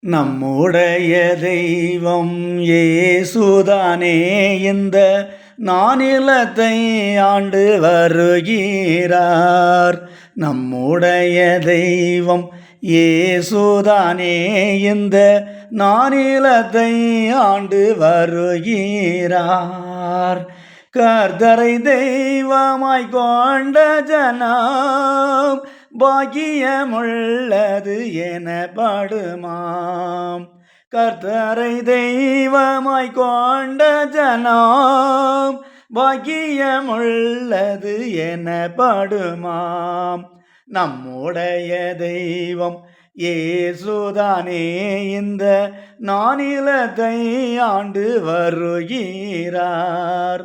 நம்முடைய தெய்வம் இயேசுதானே இந்த நானிலத்தை ஆண்டு வருகிறார். நம்முடைய தெய்வம் இயேசுதானே இந்த நானிலத்தை ஆண்டு வருகிறார். கர்த்தரை தெய்வமாய் கொண்ட ஜனம் பாக்கியமுள்ளது எனப்படுமாம். கர்த்தரை தெய்வமாய் கொண்ட ஜனம் பாக்கியமுள்ளது எனப்படுமாம். நம்முடைய தெய்வம் இயேசுதானே இந்த நானிலத்தை ஆண்டு வருகிறார்.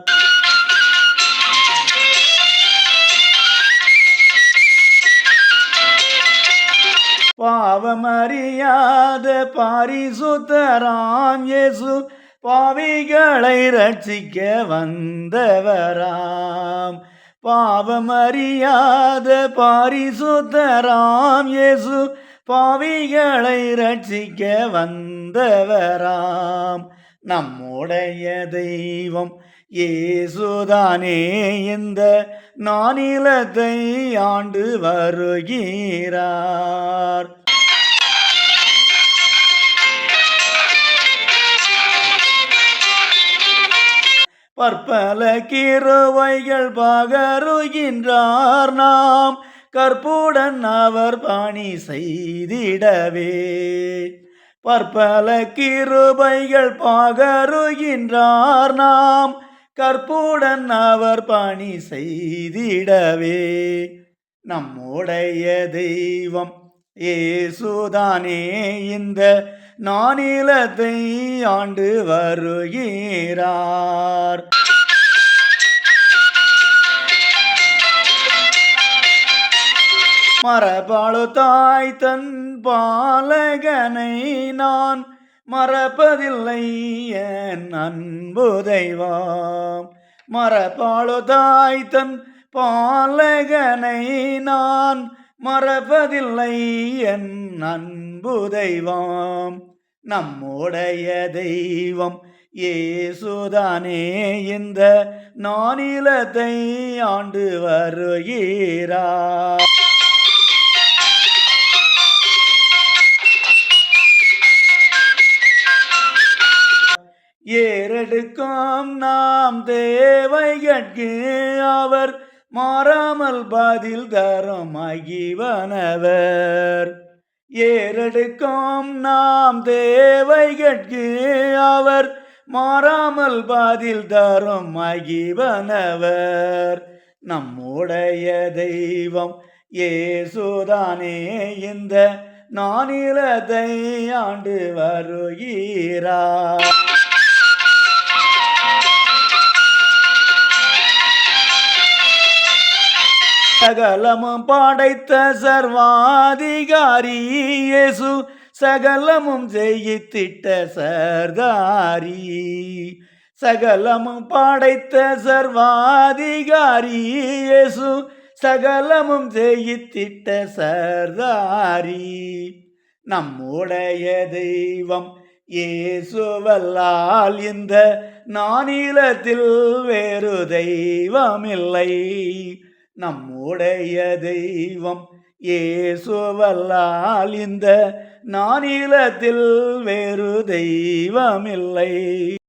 பாவமறியாத பரிசுத்தராம் இயேசு பாவிகளை ரட்சிக்க வந்தவராம். பாவமறியாத பரிசுத்தராம் இயேசு பாவிகளை ரட்சிக்க வந்தவராம். நம்முடைய தெய்வம் இயேசுதானே இந்த நானிலத்தை ஆண்டு வருகிறார். பற்பல கிருபைகள் பகருகின்றார் நாம் கற்புடன் அவர் பணி செய்திடவே. பற்பல கிருபைகள் பகருகின்றார் நாம் கற்புடன் அவர் பணி செய்திடவே. நம்முடைய தெய்வம் இயேசுதானே இந்த நானிலத்தை ஆண்டு வருகிறார். மரபாளு தாய் தன் பாலகனை நான் மறப்பதில்லை என் அன்பு தெய்வம். மரபாளு தாய் தன் பாலகனை நான் மறப்பதில்லை என் அன்பு தெய்வம். நம்முடைய தெய்வம் இயேசுதானே இந்த நானிலத்தை ஆண்டு வருகிறார். ஏறெடுக்கும் நாம் தேவைகட்கு அவர் மாறாமல் பதில் தரும் மகிவனவர். ஏறெடுக்கும் நாம் தேவைகட்கு அவர் மாறாமல் பதில் தரும் மகிவனவர். நம்முடைய தெய்வம் இயேசுதானே இந்த நானிலத்தை ஆண்டு வருகிறார். சகலமும் படைத்த சர்வாதிகாரி இயேசு சகலமும் செய்யித்திட்ட சர்தாரி. சகலமும் படைத்த சர்வாதிகாரி இயேசு சகலமும் செய்யித்திட்ட சர்தாரி. நம்முடைய தெய்வம் இயேசுவல்லால் இந்த நானிலத்தில் வேறு தெய்வமில்லை. நம்முடைய தெய்வம் இயேசுவல்லால் இந்த நானிலத்தில் வேறு தெய்வமில்லை.